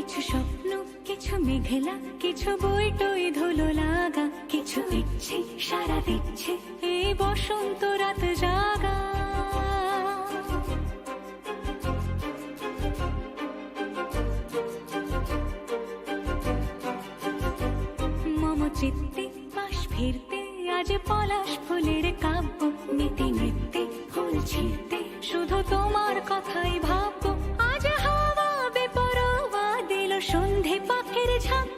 কিছু স্বপ্ন, কিছু মেঘলা, কিছু বই টই ধুলো লাগা, কিছু ইচ্ছে সারা দিচ্ছে এই বসন্ত রাত জাগা। মম চিত্তে পাশ ফিরতে আজ পলাশ ফুলের কাব্য, নীতি নৃত্যে ফুল ছিঁড়তে শুধু তোমার কথাই ভাববো। আজ হাওয়া বেপরোয়া দিল সন্ধে পাখির ঝাঁক।